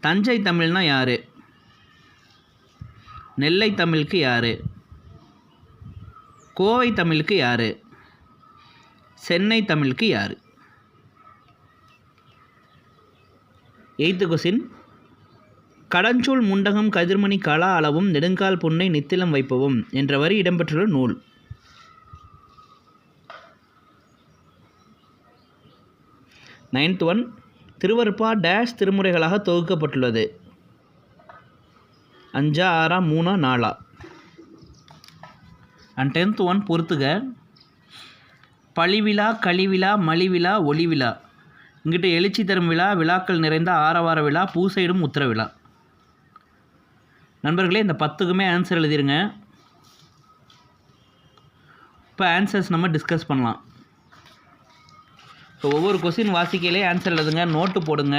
தஞ்சை தமிழ்னா யார்? நெல்லை தமிழுக்கு யார்? கோவை தமிழுக்கு யார்? சென்னை தமிழுக்கு யார்? 8th question. கடஞ்சூல் முண்டகம் கதிர்மணி கலா அளவும் நெடுங்கால் புன்னை நித்திலம் வைப்பவும் என்ற வரி இடம்பெற்றுள்ள நூல். 9th one. திருவருப்பா டேஷ் திருமுறைகளாக தொகுக்கப்பட்டுள்ளது. 5, 6, 3, 4. அண்ட் 10th ஒன் பொறுத்துக. பழிவிழா கழிவிழா மலிவிழா ஒளிவிழா. இங்கிட்ட எழுச்சி தரும் விழா, விழாக்கள் நிறைந்த ஆரவார விழா, பூசையிடும் உத்தர விழா. நண்பர்களே, இந்த 10க்குமே ஆன்சர் எழுதிருங்க. இப்போ ஆன்சர்ஸ் நம்ம டிஸ்கஸ் பண்ணலாம். இப்போ ஒவ்வொரு கொஸ்டின் வாசிக்கையிலே ஆன்சர் எழுதுங்க, நோட்டு போடுங்க.